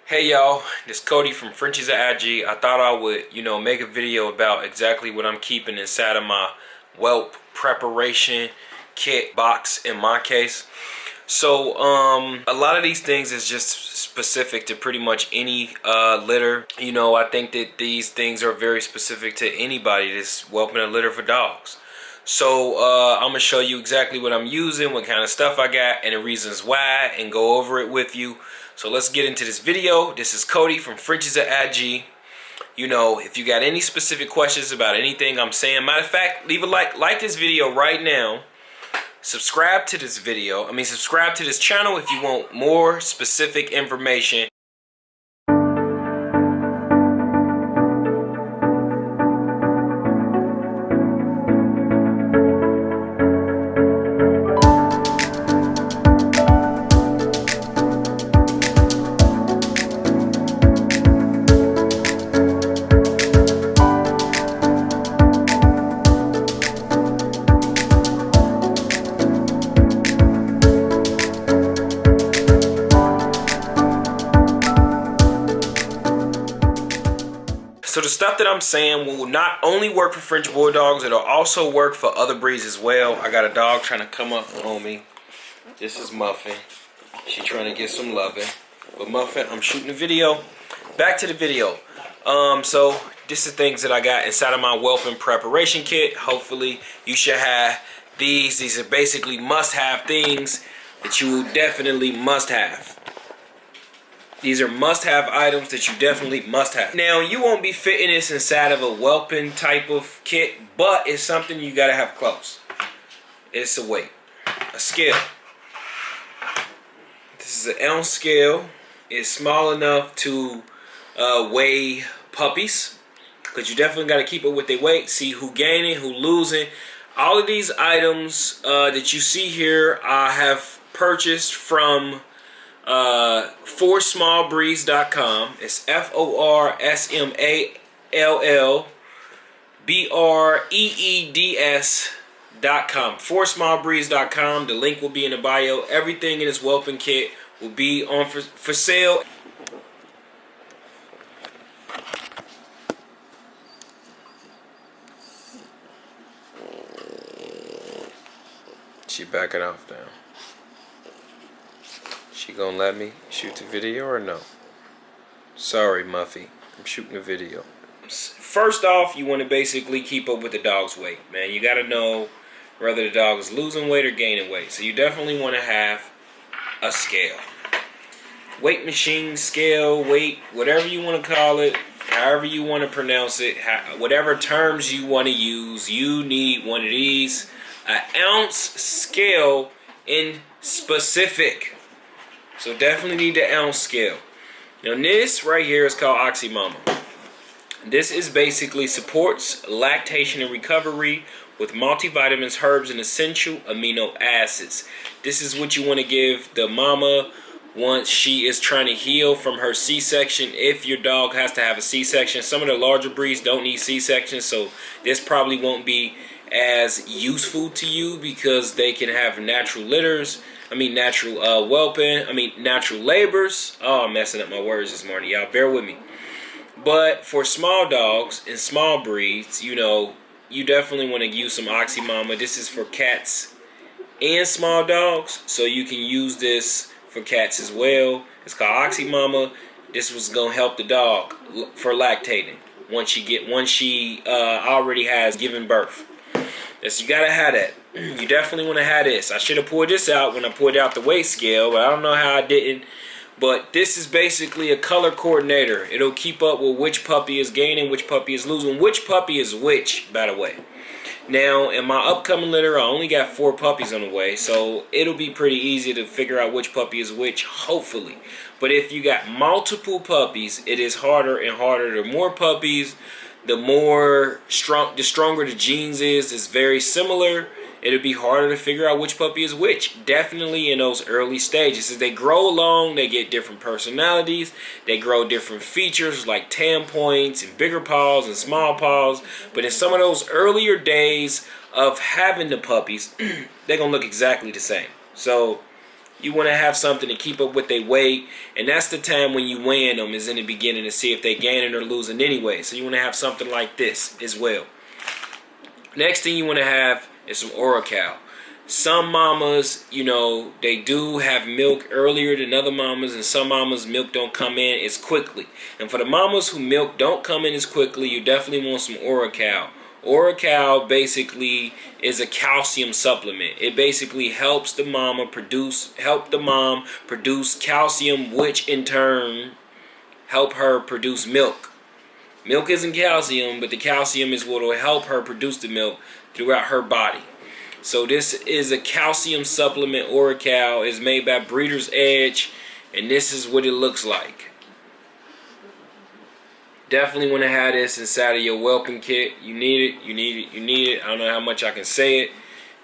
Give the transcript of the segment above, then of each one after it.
Hey y'all, this is Cody from Frenchiesofig. I thought I would, make a video about exactly what I'm keeping inside of my whelp preparation kit box in my case. So, a lot of these things is just specific to pretty much any litter. I think that these things are very specific to anybody that's whelping a litter for dogs. So I'm gonna show you exactly what I'm using, what kind of stuff I got, and the reasons why, and go over it with you. So let's get into this video. This is Cody from Frenchiesofig. If you got any specific questions about anything I'm saying, matter of fact, leave a like this video right now. Subscribe to this subscribe to this channel if you want more specific information. So the stuff that I'm saying will not only work for French bulldogs, it'll also work for other breeds as well. I got a dog trying to come up on me. This is Muffin. She's trying to get some loving. But Muffin, I'm shooting a video. Back to the video. So this is things that I got inside of my whelping preparation kit. Hopefully you should have these. These are basically must-have things that you will definitely must have. These are must-have items that you definitely must have. Now, you won't be fitting this inside of a whelping type of kit, but it's something you gotta have close. It's a weight, a scale. This is an ounce scale. It's small enough to weigh puppies, because you definitely gotta keep it with their weight. See who gaining, who losing. All of these items that you see here, I have purchased from forsmallbreeds.com. It's FORSMALLBREEDS.com. forsmallbreeds.com. The link will be in the bio. Everything in this whelping kit will be on for sale. She backing off now. She gonna let me shoot the video or no? Sorry, Muffy. I'm shooting a video. First off, you want to basically keep up with the dog's weight, man. You got to know whether the dog is losing weight or gaining weight. So you definitely want to have a scale. Weight machine, scale, weight, whatever you want to call it, however you want to pronounce it, whatever terms you want to use, you need one of these. An ounce scale in specific. So definitely need the ounce scale. Now this right here is called Oxymoma. This is basically supports lactation and recovery with multivitamins, herbs, and essential amino acids. This is what you want to give the mama once she is trying to heal from her C-section. If your dog has to have a C-section, some of the larger breeds don't need C-sections, so this probably won't be as useful to you because they can have natural litters. Natural natural labors. Oh, I'm messing up my words this morning, y'all. Bear with me. But for small dogs and small breeds, you definitely want to use some Oxymoma. This is for cats and small dogs, so you can use this for cats as well. It's called Oxymoma. This was gonna help the dog for lactating once she already has given birth. Yes, you gotta have that. You definitely want to have this. I should have pulled this out when I pulled out the weight scale, but I don't know how I didn't. But this is basically a color coordinator. It'll keep up with which puppy is gaining, which puppy is losing, which puppy is which, by the way. Now, in my upcoming litter, I only got 4 puppies on the way, so it'll be pretty easy to figure out which puppy is which, hopefully. But if you got multiple puppies, it is harder and harder. The more puppies, the stronger the genes is. It's very similar. It'll be harder to figure out which puppy is which. Definitely in those early stages. As they grow along, they get different personalities. They grow different features like tan points and bigger paws and small paws. But in some of those earlier days of having the puppies, they're going to look exactly the same. So You want to have something to keep up with their weight, and that's the time when you weighing them is in the beginning to see if they're gaining or losing anyway. So you want to have something like this as well. Next thing you want to have is some Oracal. Some mamas, you know, they do have milk earlier than other mamas, and some mamas milk don't come in as quickly. And for the mamas who milk don't come in as quickly, you definitely want some Oracal. Oracal basically is a calcium supplement. It basically helps the mom produce calcium, which in turn help her produce milk. Milk isn't calcium, but the calcium is what will help her produce the milk throughout her body. So this is a calcium supplement. Oracal is made by Breeder's Edge, and this is what it looks like. Definitely want to have this inside of your whelping kit. You need it, you need it, you need it. I don't know how much I can say it.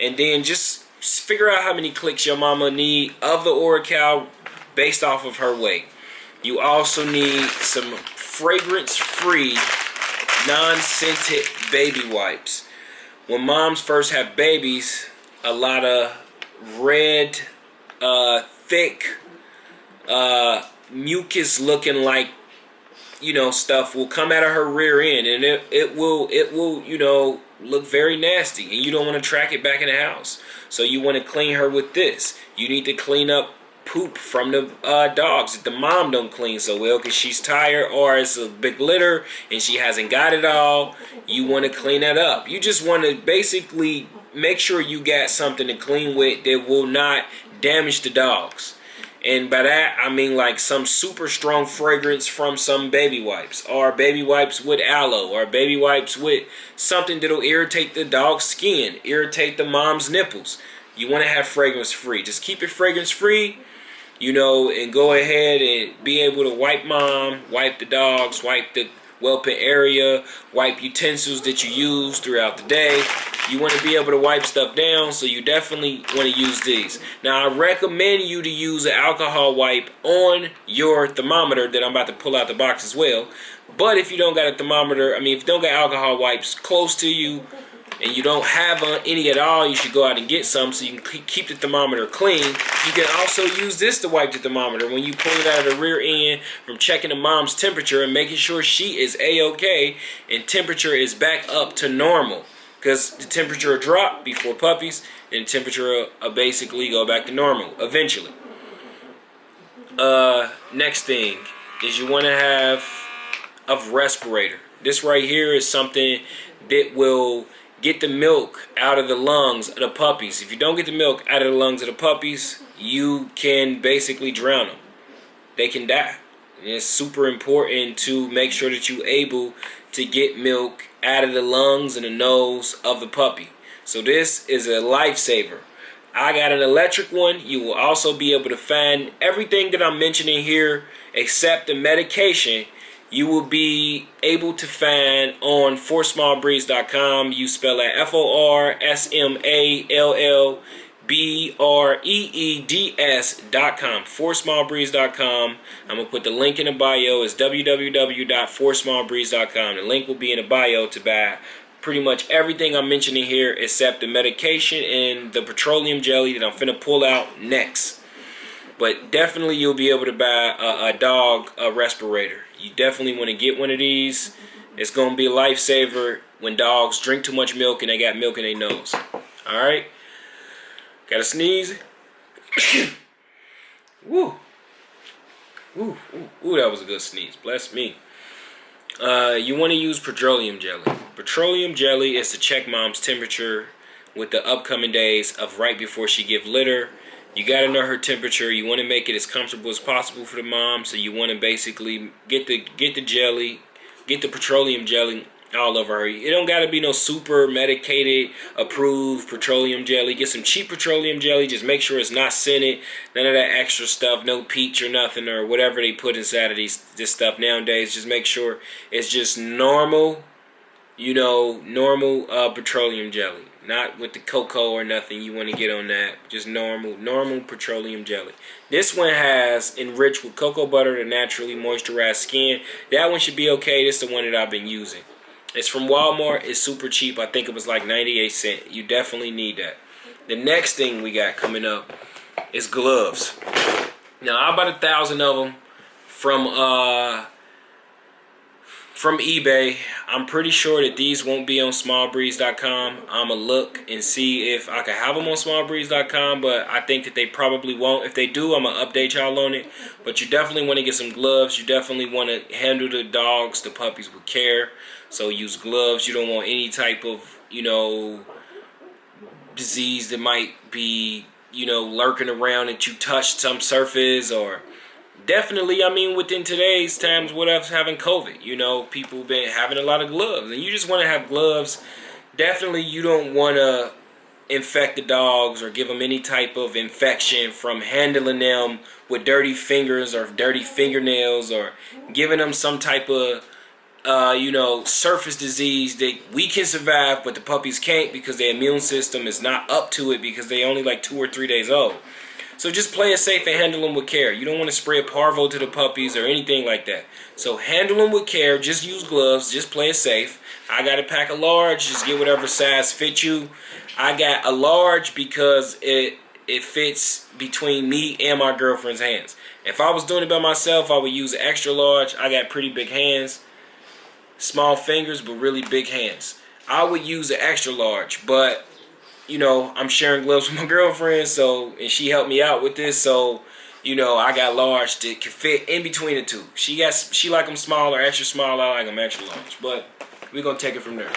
And then just figure out how many clicks your mama need of the Oracal based off of her weight. You also need some fragrance-free, non-scented baby wipes. When moms first have babies, a lot of red, thick, mucus looking like, you know, stuff will come out of her rear end, and it will you know, look very nasty, and you don't want to track it back in the house. So you want to clean her with this. You need to clean up poop from the dogs that the mom don't clean so well because she's tired or it's a big litter and she hasn't got it all. You want to clean that up. You just want to basically make sure you got something to clean with that will not damage the dogs. And by that, I mean like some super strong fragrance from some baby wipes, or baby wipes with aloe, or baby wipes with something that'll irritate the dog's skin, irritate the mom's nipples. You want to have fragrance free. Just keep it fragrance free, you know, and go ahead and be able to wipe mom, wipe the dogs, wipe the whelping area, wipe utensils that you use throughout the day. You want to be able to wipe stuff down, so you definitely want to use these. Now, I recommend you to use an alcohol wipe on your thermometer that I'm about to pull out the box as well. But if you don't got a thermometer, if you don't got alcohol wipes close to you, and you don't have any at all, you should go out and get some so you can keep the thermometer clean. You can also use this to wipe the thermometer when you pull it out of the rear end from checking the mom's temperature and making sure she is A-OK and temperature is back up to normal. Because the temperature will drop before puppies, and the temperature will basically go back to normal eventually. Next thing is you want to have a respirator. This right here is something that will get the milk out of the lungs of the puppies. If you don't get the milk out of the lungs of the puppies, you can basically drown them. They can die. And it's super important to make sure that you're able to get milk out of the lungs and the nose of the puppy. So this is a lifesaver. I got an electric one. You will also be able to find everything that I'm mentioning here except the medication. You will be able to find on forsmallbreeds.com. You spell it FORSMALLBREEDS.com. forsmallbreeds.com. I'm going to put the link in the bio. It's www.forsmallbreeds.com. The link will be in the bio to buy pretty much everything I'm mentioning here except the medication and the petroleum jelly that I'm finna pull out next. But definitely you'll be able to buy a dog respirator. You definitely want to get one of these. It's going to be a lifesaver when dogs drink too much milk and they got milk in their nose. Alright? Got a sneeze? Woo. Ooh, that was a good sneeze. Bless me. You want to use petroleum jelly. Petroleum jelly is to check mom's temperature with the upcoming days of right before she give litter. You got to know her temperature. You want to make it as comfortable as possible for the mom. So you want to basically get the jelly, get the petroleum jelly all over her. It don't got to be no super medicated approved petroleum jelly. Get some cheap petroleum jelly. Just make sure it's not scented. None of that extra stuff. No peach or nothing or whatever they put inside of this stuff nowadays. Just make sure it's just normal, normal petroleum jelly. Not with the cocoa or nothing. You want to get on that. Just normal petroleum jelly. This one has enriched with cocoa butter to naturally moisturize skin. That one should be okay. This is the one that I've been using. It's from Walmart. It's super cheap. I think it was like 98 cents. You definitely need that. The next thing we got coming up is gloves. Now I bought 1,000 of them from eBay. I'm pretty sure that these won't be on smallbreeze.com. I'm going to look and see if I can have them on smallbreeze.com, but I think that they probably won't. If they do, I'm going to update y'all on it. But you definitely want to get some gloves. You definitely want to handle the dogs, the puppies, with care. So use gloves. You don't want any type of, disease that might be, lurking around that you touched some surface, or definitely, within today's times, what else having COVID, people been having a lot of gloves, and you just want to have gloves. Definitely, you don't want to infect the dogs or give them any type of infection from handling them with dirty fingers or dirty fingernails, or giving them some type of surface disease that we can survive, but the puppies can't because their immune system is not up to it because they're only like 2 or 3 days old. So just play it safe and handle them with care. You don't want to spray a parvo to the puppies or anything like that. So handle them with care. Just use gloves. Just play it safe. I got a pack of large. Just get whatever size fits you. I got a large because it fits between me and my girlfriend's hands. If I was doing it by myself, I would use an extra large. I got pretty big hands. Small fingers, but really big hands. I would use an extra large, but I'm sharing gloves with my girlfriend, and she helped me out with this, so I got large that can fit in between the two. She like them small or extra small. I like them extra large, but we're gonna take it from there.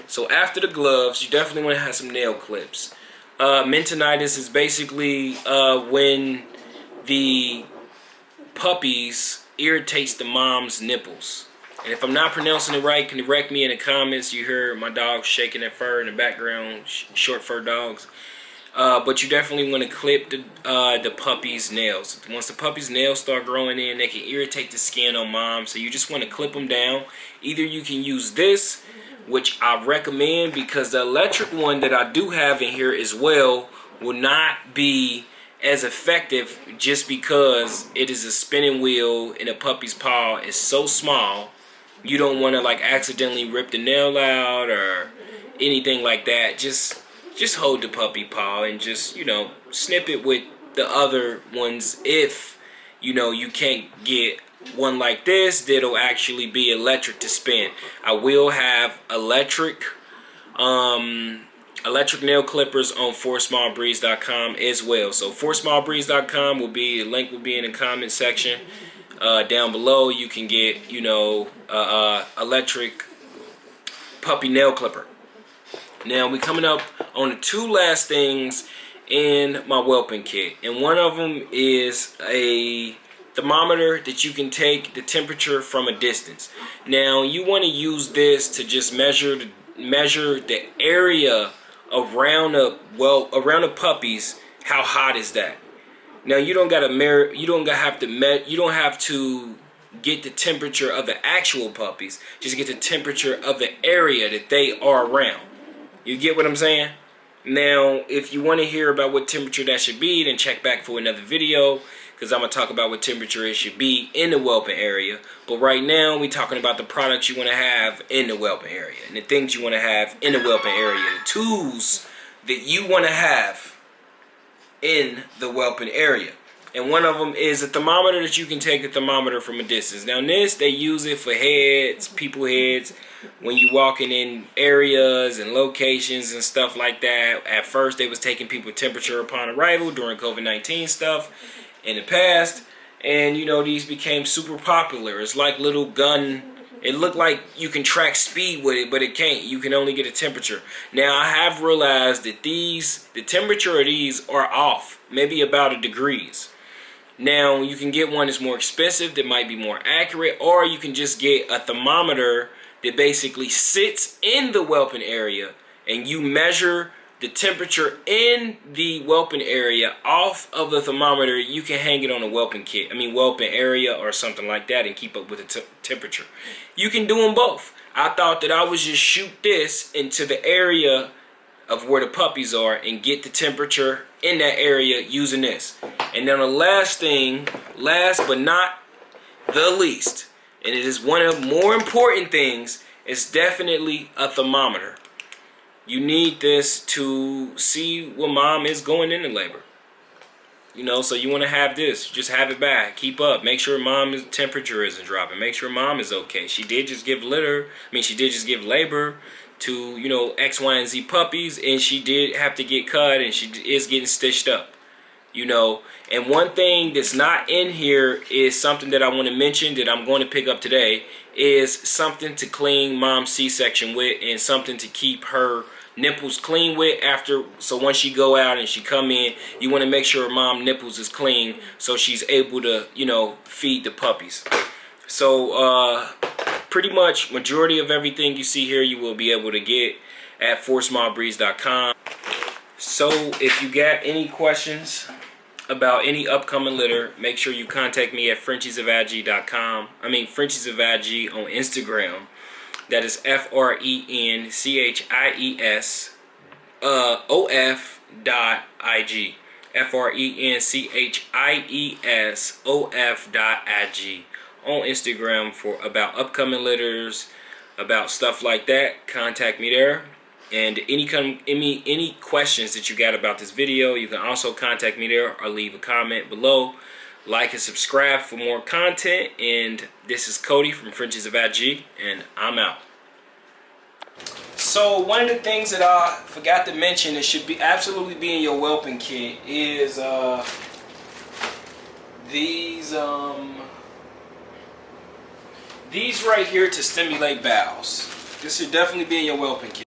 So after the gloves, you definitely want to have some nail clips. Mentonitis is basically when the puppies irritates the mom's nipples. And if I'm not pronouncing it right, can correct me in the comments. You hear my dog shaking their fur in the background, short fur dogs. But you definitely want to clip the puppy's nails. Once the puppy's nails start growing in, they can irritate the skin on mom. So you just want to clip them down. Either you can use this, which I recommend, because the electric one that I do have in here as well will not be as effective, just because it is a spinning wheel and a puppy's paw is so small. You don't want to accidentally rip the nail out or anything like that. Just hold the puppy paw and just snip it with the other ones. If you can't get one like this that'll actually be electric to spin, I will have electric nail clippers on forsmallbreeze.com as well. So forsmallbreeze.com the link will be in the comment section down below. You can get electric puppy nail clipper. Now we coming up on the 2 last things in my whelping kit, and one of them is a thermometer that you can take the temperature from a distance. Now you want to use this to just measure the area around the puppies. How hot is that? Now you don't have to get the temperature of the actual puppies. Just get the temperature of the area that they are around. You get what I'm saying? Now, if you want to hear about what temperature that should be, then check back for another video, because I'm going to talk about what temperature it should be in the whelping area. But right now, we're talking about the products you want to have in the whelping area, and the things you want to have in the whelping area, the tools that you want to have in the whelping area. And one of them is a thermometer that you can take a thermometer from a distance. Now this, they use it for heads, people heads, when you walking in areas and locations and stuff like that. At first they was taking people temperature upon arrival during COVID-19 stuff in the past. And these became super popular. It's like little gun. It looked like you can track speed with it, but it can't. You can only get a temperature. Now I have realized that the temperature of these are off, maybe about 1 degrees. Now, you can get one that's more expensive, that might be more accurate, or you can just get a thermometer that basically sits in the whelping area, and you measure the temperature in the whelping area off of the thermometer. You can hang it on a whelping area or something like that, and keep up with the temperature. You can do them both. I thought that I would just shoot this into the area of where the puppies are and get the temperature in that area using this. And then the last but not the least, and it is one of the more important things, is definitely a thermometer. You need this to see when mom is going into labor. You know, so you want to have this. Just have it back. Keep up. Make sure mom's temperature isn't dropping. Make sure mom is okay. She did just give litter. She did just give labor to, you know, X, Y, and Z puppies. And she did have to get cut. And she is getting stitched up. You know. And one thing that's not in here is something that I want to mention that I'm going to pick up today. Is something to clean mom's C-section with. And something to keep her nipples clean with after. So once she go out and she come in, you want to make sure mom nipples is clean so she's able to, you know, feed the puppies. So pretty much majority of everything you see here you will be able to get at forsmallbreeds.com. So if you got any questions about any upcoming litter, make sure you contact me at FRENCHIESOFIG.com. FRENCHIESOFIG on Instagram. That is FRENCHIES OF.IG. FRENCHIESOF.IG on Instagram for about upcoming litters, about stuff like that. Contact me there. And any questions that you got about this video, you can also contact me there or leave a comment below. Like and subscribe for more content. And this is Cody from Frenchies of IG, and I'm out. So one of the things that I forgot to mention that should be absolutely be in your whelping kit is these right here to stimulate bowels. This should definitely be in your whelping kit.